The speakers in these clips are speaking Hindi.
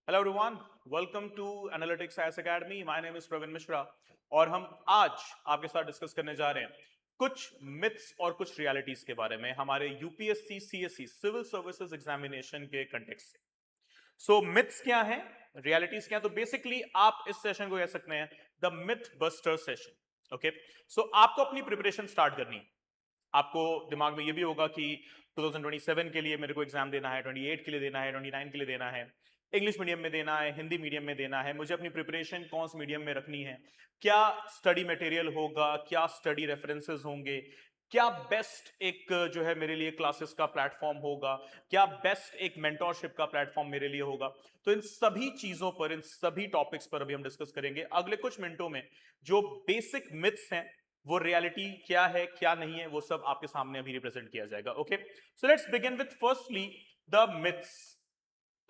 Hello everyone, welcome to analytics IAS academy. My name is Praveen Mishra और हम आज आपके साथ डिस्कस करने जा रहे हैं कुछ मिथ्स और कुछ रियलिटीज के बारे में हमारे UPSC CSC civil services examination के कंटेक्स्ट से। सो मिथ्स क्या हैं, रियलिटीज क्या हैं? तो बेसिकली आप इस सेशन को कह सकते हैं the myth buster session. Okay, so आपको अपनी प्रिपरेशन स्टार्ट करनी है। आपको दिमाग में ये भी होगा कि 2027 के लिए मेरे को एग्जाम देना है, 28 के लिए देना है, 29 के लिए देना है, इंग्लिश मीडियम में देना है, हिंदी मीडियम में देना है, मुझे अपनी प्रिपरेशन कौन से मीडियम में रखनी है, क्या स्टडी मटेरियल होगा, क्या स्टडी रेफरेंसेस होंगे, क्या बेस्ट एक जो है मेरे लिए क्लासेस का प्लेटफॉर्म होगा, क्या बेस्ट एक मेंटोरशिप का प्लेटफॉर्म मेरे लिए होगा। तो इन सभी चीजों पर, इन सभी टॉपिक्स पर अभी हम डिस्कस करेंगे अगले कुछ मिनटों में। जो बेसिक मिथ्स हैं, वो रियलिटी क्या है क्या नहीं है, वो सब आपके सामने अभी रिप्रेजेंट किया जाएगा। Okay, so let's begin with firstly the myths.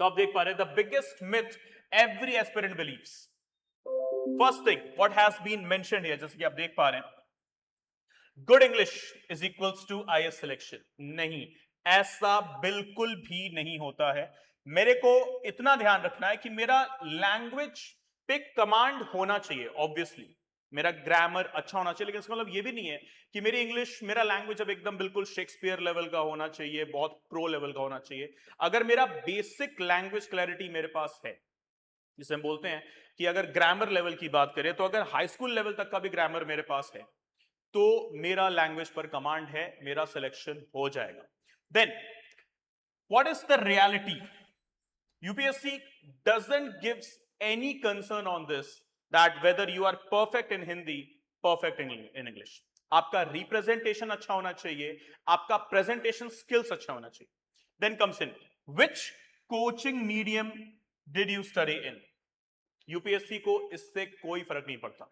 तो आप देख पा रहे हैं the biggest myth every aspirant believes. First thing what has been mentioned here, जैसे कि आप देख पा रहे हैं, good English is equals to IAS selection. नहीं, ऐसा बिल्कुल भी नहीं होता है। मेरे को इतना ध्यान रखना है कि मेरा लैंग्वेज पे कमांड होना चाहिए। ऑब्वियसली मेरा ग्रामर अच्छा होना चाहिए, लेकिन इसका मतलब ये भी नहीं है कि मेरी इंग्लिश, मेरा लैंग्वेज अब एकदम बिल्कुल शेक्सपियर लेवल का होना चाहिए, बहुत प्रो लेवल का होना चाहिए। अगर मेरा बेसिक लैंग्वेज क्लैरिटी मेरे पास है, जिसे हम बोलते हैं कि अगर ग्रामर लेवल की बात करें, तो अगर हाई स्कूल लेवल तक का भी ग्रामर मेरे पास है, तो मेरा लैंग्वेज पर कमांड है, मेरा सिलेक्शन हो जाएगा। Then what is the reality? UPSC doesn't gives any concern on this that whether you are perfect in Hindi, perfect in English. आपका रिप्रेजेंटेशन अच्छा होना चाहिए, आपका प्रेजेंटेशन स्किल्स अच्छा होना चाहिए। Then comes in which coaching medium did you study in. UPSC को इससे कोई फर्क नहीं पड़ता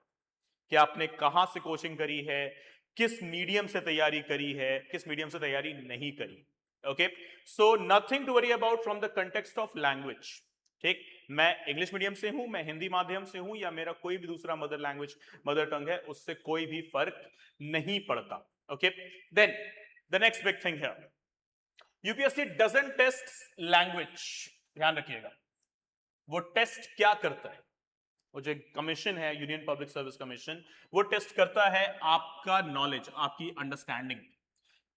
कि आपने कहां से कोचिंग करी है, किस मीडियम से तैयारी करी है, किस मीडियम से तैयारी नहीं करी। Okay, so nothing to worry about from the context of language. ठीक, मैं इंग्लिश मीडियम से हूं, मैं हिंदी माध्यम से हूं, या मेरा कोई भी दूसरा मदर लैंग्वेज, मदर टंग है, उससे कोई भी फर्क नहीं पड़ता। Okay, then the next big thing है, यूपीएससी डजंट टेस्ट लैंग्वेज। ध्यान रखिएगा, वो टेस्ट क्या करता है, वो जो कमीशन है, यूनियन पब्लिक सर्विस कमीशन, वो टेस्ट करता है आपका नॉलेज, आपकी अंडरस्टैंडिंग,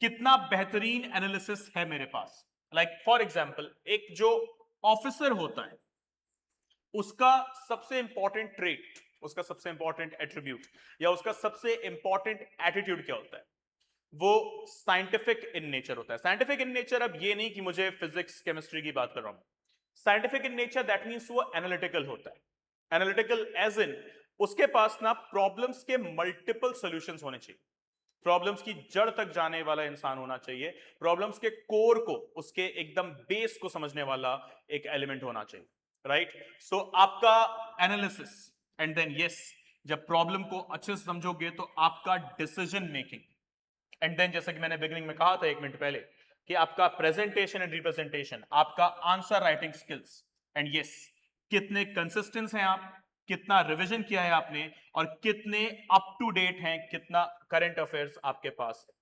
कितना बेहतरीन एनालिसिस है मेरे पास। लाइक फॉर एग्जांपल, एक जो ऑफिसर होता है, उसका सबसे इंपॉर्टेंट ट्रेट, उसका सबसे इंपॉर्टेंट एट्रीब्यूट, या उसका सबसे इंपॉर्टेंट एटीट्यूड क्या होता है? वो साइंटिफिक इन नेचर होता है। साइंटिफिक इन नेचर, अब ये नहीं कि मुझे फिजिक्स केमिस्ट्री की बात कर रहा हूं। Scientific in nature that means वो एनालिटिकल होता है। एनालिटिकल एज इन उसके पास ना प्रॉब्लम्स के मल्टीपल सॉल्यूशंस होने चाहिए, प्रॉब्लम्स की जड़ तक जाने वाला इंसान होना चाहिए, प्रॉब्लम्स के कोर को, उसके एकदम बेस को समझने वाला एक एलिमेंट होना चाहिए। राइट, सो आपका एनालिसिस, एंड देन यस, जब प्रॉब्लम को अच्छे से समझोगे तो आपका डिसीजन मेकिंग, एंड देन जैसा कि मैंने बिगिनिंग में कहा था एक मिनट पहले, कि आपका प्रेजेंटेशन एंड रिप्रेजेंटेशन, आपका answer writing skills, and yes, कितने कंसिस्टेंट हैं आप, कितना रिवीजन किया है आपने, और कितने अप टू डेट हैं, कितना करंट अफेयर्स आपके पास है,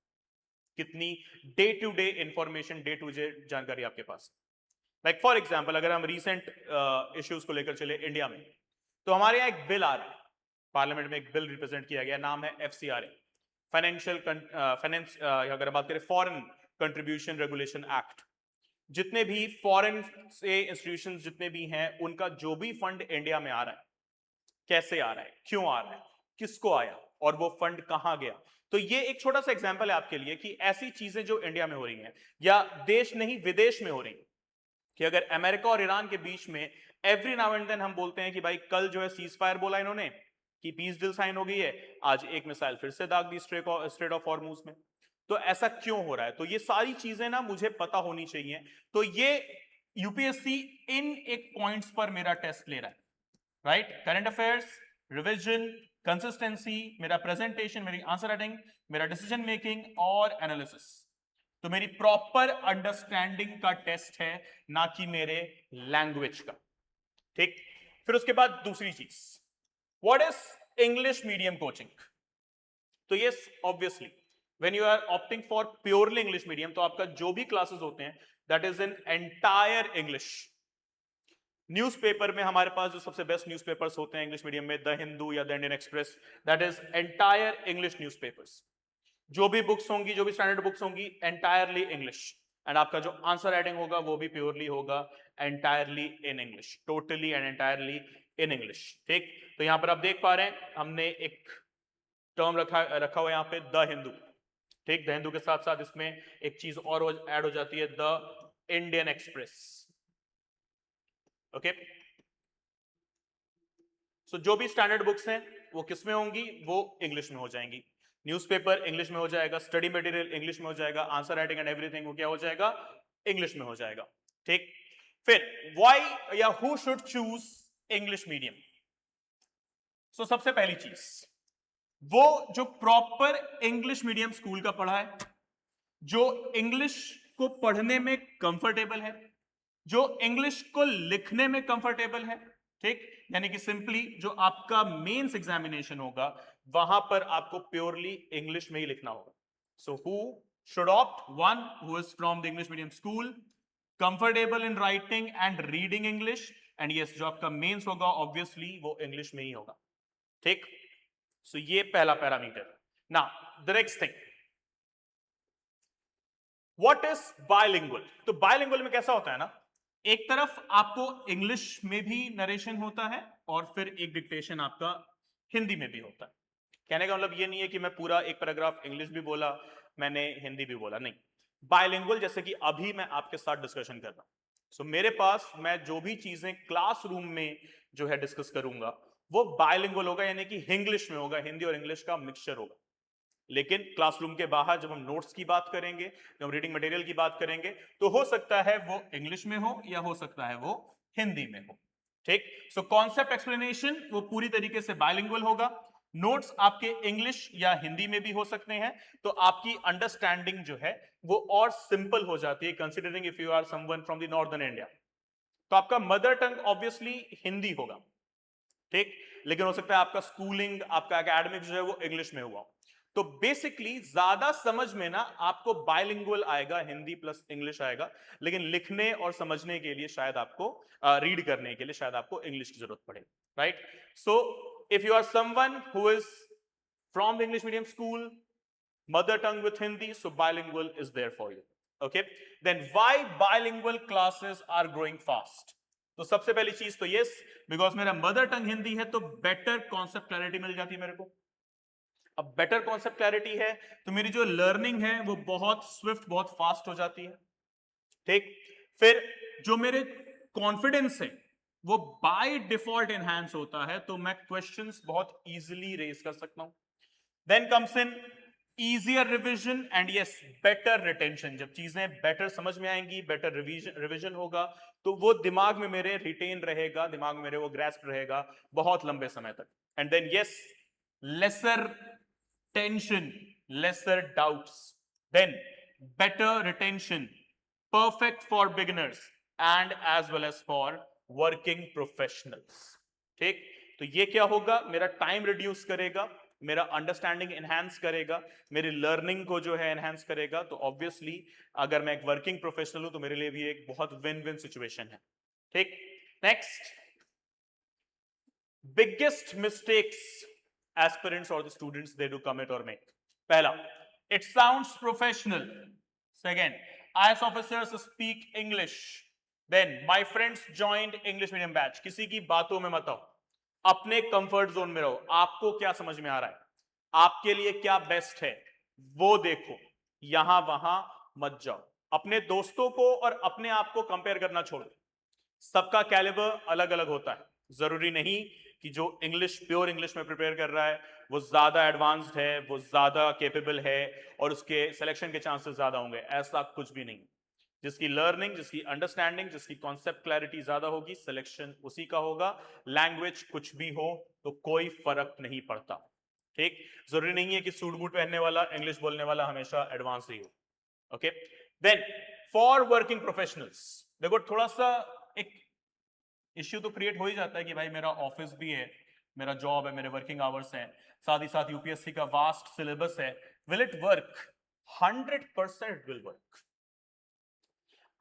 कितनी day to day information, day to day जानकारी आपके पास। लाइक फॉर एग्जाम्पल, अगर हम रिसेंट इश्यूज को लेकर चले इंडिया में, तो हमारे यहाँ एक बिल आ रहा है, पार्लियामेंट में एक बिल रिप्रेजेंट किया गया, नाम है एफसीआरए, फाइनेंशियल फाइनेंस, अगर बात करें फॉरेन कंट्रीब्यूशन रेगुलेशन एक्ट। जितने भी फॉरेन से इंस्टीट्यूशंस जितने भी हैं, उनका जो भी फंड इंडिया में आ रहा है, कैसे आ रहा है, क्यों आ रहा है, किसको आया, और वो फंड कहां गया। तो ये एक छोटा सा एग्जांपल है आपके लिए कि ऐसी चीजें जो इंडिया में हो रही हैं, या देश नहीं विदेश में हो रही हैं, कि अगर अमेरिका और ईरान के बीच में एवरी नाउ एंड देन हम बोलते हैं कि भाई कल जो है सीज फायर बोला इन्होंने, कि पीस डील साइन हो गई है, आज एक मिसाइल फिर से दाग दी स्ट्रेट ऑफ हॉर्मूज में। तो ऐसा क्यों हो रहा है? तो ये सारी चीजें ना मुझे पता होनी चाहिए। तो ये यूपीएससी इन एक पॉइंट्स पर मेरा टेस्ट ले रहा है। Right, current affairs, revision, consistency, मेरा प्रेजेंटेशन, मेरी आंसर राइटिंग, मेरा डिसीजन मेकिंग और एनालिसिस। तो मेरी प्रॉपर अंडरस्टैंडिंग का टेस्ट है, ना कि मेरे लैंग्वेज का। ठीक, फिर उसके बाद दूसरी चीज, what is English medium coaching? तो yes, obviously when you are opting for purely English medium, तो आपका जो भी क्लासेस होते हैं that is in entire English. Newspaper में हमारे पास जो सबसे बेस्ट न्यूज़पेपर्स होते हैं इंग्लिश मीडियम में, द हिंदू या the Indian Express, that is entire English newspapers. जो भी बुक्स होंगी, जो भी स्टैंडर्ड बुक्स होंगी, एंटायरली इंग्लिश। एंड आपका जो आंसर राइटिंग होगा वो भी प्योरली होगा entirely in English, totally and entirely in English. ठीक, तो यहां पर आप देख पा रहे हैं हमने एक टर्म रखा हुआ यहाँ पे, द हिंदू। ठीक, द हिंदू के साथ साथ इसमें एक चीज और ऐड हो जाती है, द इंडियन एक्सप्रेस। ओके, सो जो भी स्टैंडर्ड बुक्स हैं वो किस में होंगी, वो इंग्लिश में हो जाएंगी। न्यूज़पेपर इंग्लिश में हो जाएगा, स्टडी मटेरियल इंग्लिश में हो जाएगा, आंसर राइटिंग एंड एवरीथिंग वो क्या हो जाएगा, इंग्लिश में हो जाएगा। ठीक, फिर व्हाई या who should choose English medium. So सबसे पहली चीज, वो जो प्रॉपर इंग्लिश मीडियम स्कूल का पढ़ा है, जो इंग्लिश को पढ़ने में कंफर्टेबल है, जो इंग्लिश को लिखने में कंफर्टेबल है। ठीक, यानी कि सिंपली जो आपका मेंस एग्जामिनेशन होगा वहां पर आपको प्योरली इंग्लिश में ही लिखना होगा। So who should opt, one who is from the English medium school, comfortable in writing and reading English, and yes जो आपका मेंस होगा ऑब्वियसली वो इंग्लिश में ही होगा। ठीक, सो ये पहला parameter. Now the next thing, what is bilingual. तो बायलिंगुअल में कैसा होता है ना, एक तरफ आपको इंग्लिश में भी नरेशन होता है और फिर एक डिक्टेशन आपका हिंदी में भी होता है। कहने का मतलब ये नहीं है कि मैं पूरा एक पैराग्राफ इंग्लिश भी बोला, मैंने हिंदी भी बोला, नहीं। बायलिंगुअल जैसे कि अभी मैं आपके साथ डिस्कशन कर रहा हूं, सो मेरे पास मैं जो भी चीजें क्लासरूम में जो है डिस्कस करूंगा वो बायलिंगुअल होगा, यानी कि इंग्लिश में होगा, हिंदी और इंग्लिश का मिक्सचर होगा। लेकिन क्लासरूम के बाहर जब हम नोट्स की बात करेंगे, जब हम रीडिंग मटेरियल की बात करेंगे, तो हो सकता है वो इंग्लिश में हो या हो सकता है वो हिंदी में हो। ठीक, सो कॉन्सेप्ट एक्सप्लेनेशन वो पूरी तरीके से बायलिंगुअल होगा। नोट्स आपके इंग्लिश या हिंदी में भी हो सकते हैं, तो आपकी अंडरस्टैंडिंग जो है वो और सिंपल हो जाती है, considering if you are someone from the northern India. तो आपका मदर टंग ऑब्वियसली हिंदी होगा। ठीक, लेकिन हो सकता है आपका स्कूलिंग, आपका एकेडमिक जो है वो इंग्लिश में हुआ। तो बेसिकली ज्यादा समझ में ना आपको बायलिंगुअल आएगा, हिंदी प्लस इंग्लिश आएगा, लेकिन लिखने और समझने के लिए शायद आपको, रीड करने के लिए शायद आपको इंग्लिश की जरूरत पड़े। Right, so if you are someone who is from the English medium school, mother tongue with Hindi, so bilingual is there for you. Okay, then why bilingual classes are growing fast? तो सबसे पहली चीज तो यस, बिकॉज मेरा मदर टंग हिंदी है तो बेटर कॉन्सेप्ट क्लैरिटी मिल जाती है मेरे को। अब बेटर कॉन्सेप्ट क्लैरिटी है तो मेरी जो लर्निंग है वो बहुत स्विफ्ट, बहुत फास्ट हो जाती है। ठीक, फिर जो मेरे कॉन्फिडेंस है वो बाय डिफॉल्ट एनहांस होता है, तो मैं क्वेश्चंस बहुत इजीली रेज कर सकता हूं। Then comes in easier revision and yes better retention। जब चीजें बेटर समझ में आएंगी, बेटर रिवीजन होगा, तो वो दिमाग में मेरे रिटेन रहेगा, दिमाग में मेरे वो ग्रैस्प रहेगा बहुत लंबे समय तक। And then yes lesser tension, lesser doubts, then better retention, perfect for beginners and as well as for working professionals। ठीक, तो ये क्या होगा, मेरा टाइम रिड्यूस करेगा, मेरा अंडरस्टैंडिंग एनहांस करेगा, मेरी लर्निंग को जो है एनहांस करेगा। तो ऑब्वियसली अगर मैं एक वर्किंग प्रोफेशनल हूं तो मेरे लिए भी एक बहुत विन विन सिचुएशन है। ठीक, नेक्स्ट, बिगेस्ट मिस्टेक्स एस्पिरेंट्स और the students they do commit और मेक। पहला, it sounds professional. Second, IAS officers speak English। Then my friends joined English medium batch। किसी की बातों में मत आओ, अपने कंफर्ट जोन में रहो। आपको क्या समझ में आ रहा है, आपके लिए क्या बेस्ट है वो देखो, यहां वहां मत जाओ। अपने दोस्तों को और अपने आप को कंपेयर करना छोड़ो। सबका कैलिबर अलग अलग होता है, जरूरी नहीं कि जो इंग्लिश, प्योर इंग्लिश में प्रिपेयर कर रहा है वो ज्यादा एडवांस्ड है, वो ज्यादा कैपेबल है और उसके सिलेक्शन के चांसेस ज्यादा होंगे। ऐसा कुछ भी नहीं। जिसकी लर्निंग, जिसकी अंडरस्टैंडिंग, जिसकी कॉन्सेप्ट क्लैरिटी ज्यादा होगी, सिलेक्शन उसी का होगा। लैंग्वेज कुछ भी हो तो कोई फर्क नहीं पड़ता। ठीक, जरूरी नहीं है कि सूट बूट पहनने वाला, इंग्लिश बोलने वाला हमेशा एडवांस ही हो। Okay, then for working professionals, देखो थोड़ा सा एक इश्यू तो क्रिएट हो ही जाता है कि भाई मेरा ऑफिस भी है, मेरा जॉब है, मेरे वर्किंग आवर्स हैं, साथ ही साथ यूपीएससी का वास्ट सिलेबस है, will it work? 100% will work.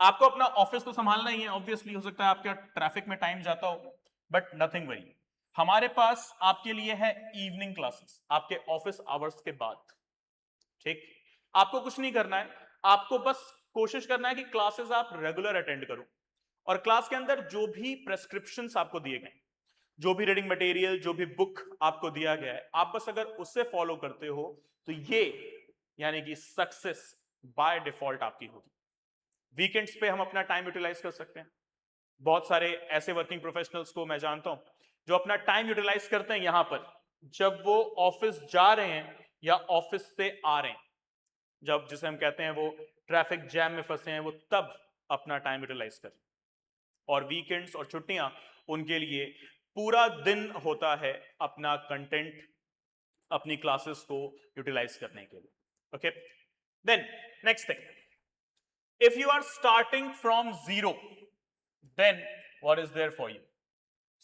आपको अपना ऑफिस तो संभालना ही है, ऑब्वियसली हो सकता है आपका ट्रैफिक में टाइम जाता हो, बट नथिंग वरी, हमारे पास आपके लिए है इवनिंग क्लासेस आपके ऑफिस आवर्स के बाद। ठीक, आपको कुछ नहीं करना है, आपको बस कोशिश करना है कि क्लासेस आप रेगुलर अटेंड करो, और क्लास के अंदर जो भी प्रेस्क्रिप्शंस आपको दिए गए, जो भी रीडिंग मटेरियल, जो भी बुक आपको दिया गया है, आप बस अगर उससे फॉलो करते हो तो ये यानी कि सक्सेस बाय डिफॉल्ट आपकी होगी। वीकेंड्स पे हम अपना टाइम यूटिलाइज कर सकते हैं। बहुत सारे ऐसे वर्किंग प्रोफेशनल्स को मैं जानता हूं जो अपना टाइम यूटिलाइज करते हैं यहां पर, जब वो ऑफिस जा रहे हैं या ऑफिस से आ रहे हैं, जब जिसे हम कहते हैं वो ट्रैफिक जैम में फंसे हैं, वो तब अपना टाइम यूटिलाइज करें। और वीकेंड्स और छुट्टियां उनके लिए पूरा दिन होता है अपना कंटेंट, अपनी क्लासेस को यूटिलाइज करने के लिए। Okay, then next thing, if you are starting from zero, then what is there for you?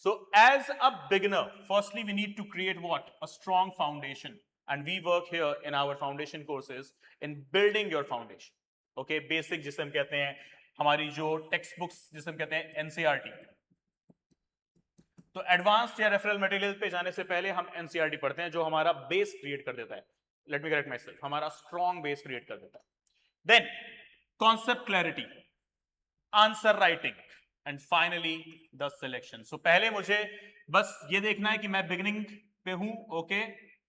So as a beginner, firstly we need to create what? A strong foundation, and we work here in our foundation courses in building your foundation. Okay, basic जिसे हम कहते हैं, हमारी जो टेक्स्ट बुक्स जिसे हम कहते हैं एनसीईआरटी, तो एडवांस्ड या रेफरल मटेरियल पे जाने से पहले हम एनसीईआरटी पढ़ते हैं, जो हमारा बेस क्रिएट कर देता है। Let me correct myself, हमारा स्ट्रॉन्ग बेस क्रिएट कर देता है। Then concept clarity, answer writing, and finally the selection. So पहले मुझे बस ये देखना है कि मैं बिगिनिंग पे हूं, ओके,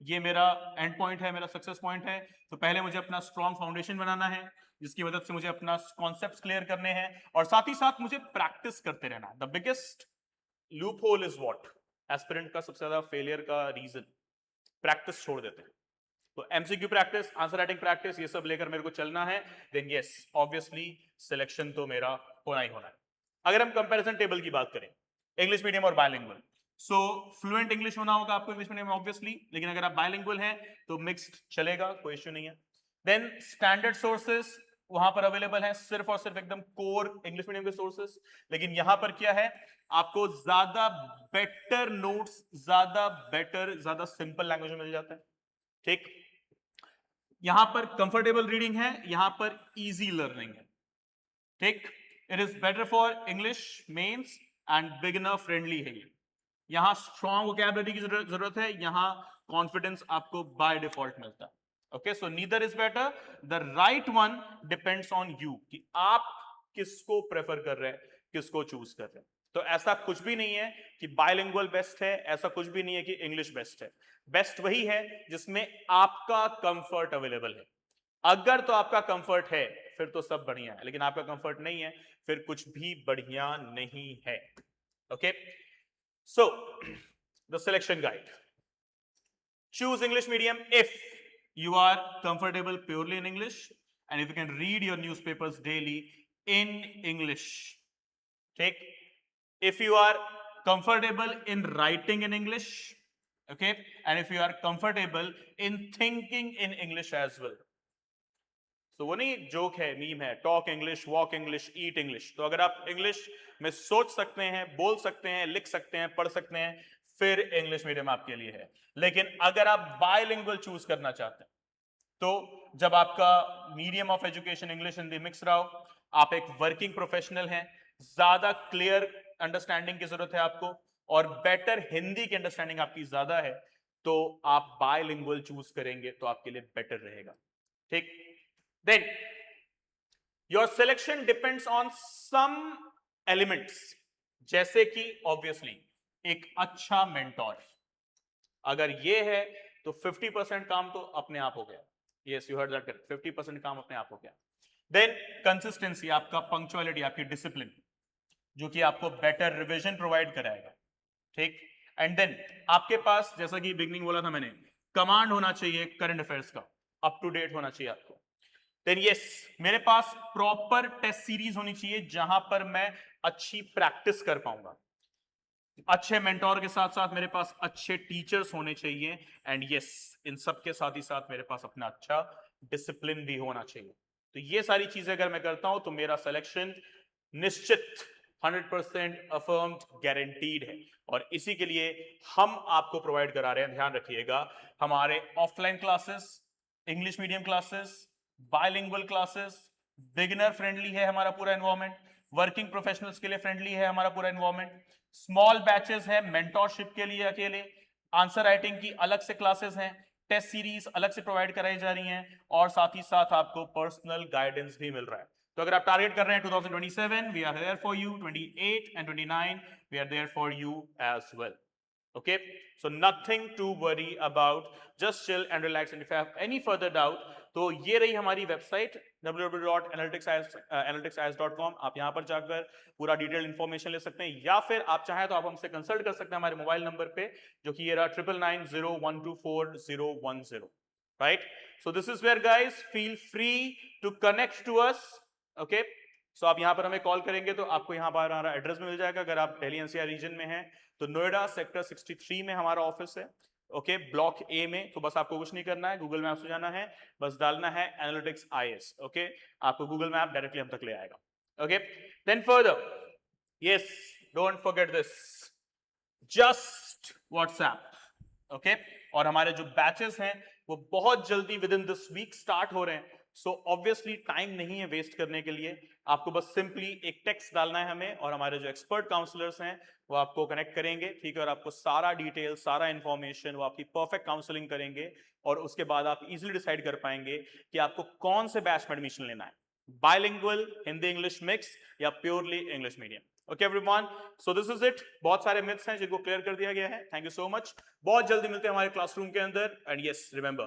ये मेरा एंड पॉइंट है, मेरा सक्सेस पॉइंट है। तो पहले मुझे अपना स्ट्रॉन्ग फाउंडेशन बनाना है, जिसकी मदद से मुझे अपना कॉन्सेप्ट्स क्लियर करने हैं, और साथ ही साथ मुझे प्रैक्टिस करते रहना है। The biggest loop hole is what? Aspirant का सबसे ज्यादा फेलियर का रीजन, प्रैक्टिस छोड़ देते हैं। तो MCQ practice, answer writing practice, ये सब लेकर मेरे को चलना है, देन यस ऑब्वियसली सिलेक्शन तो मेरा होना ही होना है। अगर हम कंपैरिजन टेबल की बात करें, इंग्लिश मीडियम और बायलिंगुअल, सो फ्लुएंट इंग्लिश होना होगा आपको इंग्लिश मीडियम में ऑब्वियसली, लेकिन अगर आप बायलिंगुअल हैं तो मिक्स्ड चलेगा, कोई इश्यू नहीं है। देन स्टैंडर्ड सोर्सेस वहां पर अवेलेबल है, सिर्फ और सिर्फ एकदम कोर इंग्लिश मीडियम के सोर्सेस, लेकिन यहां पर क्या है, आपको ज्यादा बेटर नोट्स, ज्यादा सिंपल लैंग्वेज में मिल जाता है। ठीक, यहां पर कंफर्टेबल रीडिंग है, यहां पर इजी लर्निंग है। ठीक, it is better for English mains and beginner friendly है ये। यहां स्ट्रॉन्ग वोकैबुलरी की जरूरत है, यहां कॉन्फिडेंस आपको बाय डिफॉल्ट मिलता है। Okay, so neither is better, the right one depends on you, कि आप किसको प्रेफर कर रहे हैं, किसको चूज कर रहे हैं। तो ऐसा कुछ भी नहीं है कि बायलिंगुअल बेस्ट है, ऐसा कुछ भी नहीं है कि इंग्लिश बेस्ट है। बेस्ट वही है जिसमें आपका कंफर्ट अवेलेबल है। अगर तो आपका कंफर्ट है फिर तो सब बढ़िया है, लेकिन आपका कंफर्ट नहीं है फिर कुछ भी बढ़िया नहीं है। Okay, so the selection guide, choose English medium if you are comfortable purely in English and if you can read your newspapers daily in English. Take, if you are comfortable in writing in English, okay, and if you are comfortable in thinking in English as well. तो वो नहीं जोक है, मीम है, टॉक इंग्लिश, वॉक इंग्लिश, ईट इंग्लिश। तो अगर आप इंग्लिश में सोच सकते हैं, बोल सकते हैं, लिख सकते हैं, पढ़ सकते हैं, फिर इंग्लिश मीडियम आपके लिए है। लेकिन अगर आप बायलिंगुअल चूज करना चाहते हैं, तो जब आपका medium of education English Hindi mix रहा हो, आप एक वर्किंग प्रोफेशनल हैं, ज्यादा क्लियर अंडरस्टैंडिंग की जरूरत है आपको, और बेटर हिंदी की अंडरस्टैंडिंग आपकी ज्यादा है, तो आप बायलिंगुअल चूज करेंगे तो आपके लिए बेटर रहेगा। ठीक, then your selection depends on some elements, जैसे कि obviously एक अच्छा मेंटोर, अगर ये है तो 50% काम तो अपने आप हो गया। yes, you heard that correct, 50% काम अपने आप हो गया। then consistency, आपका पंक्चुअलिटी, आपकी डिसिप्लिन, जो कि आपको बेटर रिवीजन प्रोवाइड कराएगा। ठीक, एंड देन आपके पास, जैसा कि बिगनिंग बोला था मैंने, कमांड होना चाहिए करंट अफेयर्स का, अप टू डेट होना चाहिए आपको। देन यस, मेरे पास प्रॉपर टेस्ट सीरीज होनी चाहिए जहां पर मैं अच्छी प्रैक्टिस कर पाऊंगा। अच्छे मेंटोर के साथ साथ मेरे पास अच्छे टीचर्स होने चाहिए, एंड यस, इन सब के साथ ही साथ मेरे पास अपना अच्छा डिसिप्लिन भी होना चाहिए। तो ये सारी चीजें अगर मैं करता हूं तो मेरा सिलेक्शन निश्चित 100% अफर्म्ड, गारंटीड है। और इसी के लिए हम आपको प्रोवाइड करा रहे हैं, ध्यान रखिएगा, हमारे offline classes, English medium classes, bilingual classes, beginner friendly है हमारा पूरा एनवायरमेंट, वर्किंग प्रोफेशनल्स के लिए फ्रेंडली है हमारा पूरा एनवायरमेंट, स्मॉल बैचेस है मेंटोरशिप के लिए अकेले, आंसर राइटिंग की अलग से क्लासेस हैं, टेस्ट सीरीज अलग से प्रोवाइड कराई जा रही हैं, और साथ ही साथ आपको पर्सनल गाइडेंस भी मिल रहा है। तो अगर आप टारगेट कर रहे हैं 2027, we are there for you, 28 and 29 we are there for you as well. Okay, so nothing to worry about, just chill and relax, and if you have any further doubt तो ये रही हमारी वेबसाइट www.analyticsIAS.com। आप यहाँ पर जाकर पूरा डिटेल इंफॉर्मेशन ले सकते हैं, या फिर आप चाहें तो आप हमसे कंसल्ट कर सकते हैं हमारे मोबाइल नंबर पे, जो कि ये रहा 9990124010, right. So this is where guys, feel free to connect to us. Okay, so आप यहाँ पर हमें कॉल करेंगे तो आपको यहाँ पर हमारा एड्रेस मिल जाएगा। अगर आप दिल्ली एनसीआर रीजन में हैं तो नोएडा सेक्टर 63 में हमारा ऑफिस है, ओके, ब्लॉक ए में। तो बस आपको कुछ नहीं करना है, गूगल मैप से जाना है, बस डालना है एनालिटिक्स आईएएस, ओके, आपको गूगल मैप डायरेक्टली हम तक ले आएगा। Okay, then further, yes, don't forget this, just WhatsApp, okay. और हमारे जो बैचेस हैं वो बहुत जल्दी within this week start हो रहे हैं। सो ऑब्वियसली टाइम नहीं है वेस्ट करने के लिए, आपको बस सिंपली एक टेक्स्ट डालना है हमें, और हमारे जो एक्सपर्ट काउंसलर्स हैं वो आपको कनेक्ट करेंगे, ठीक है, और आपको सारा डिटेल, सारा इंफॉर्मेशन, वो आपकी परफेक्ट काउंसलिंग करेंगे, और उसके बाद आप इजीली डिसाइड कर पाएंगे कि आपको कौन से बैच में एडमिशन लेना है, बाइलिंगुअल, हिंदी इंग्लिश मिक्स, या purely English medium. Okay everyone, so this is it. बहुत सारे मिथ्स हैं जिनको क्लियर कर दिया गया है। Thank you so much. बहुत जल्दी मिलते हैं हमारे क्लासरूम के अंदर, एंड यस रिमेंबर,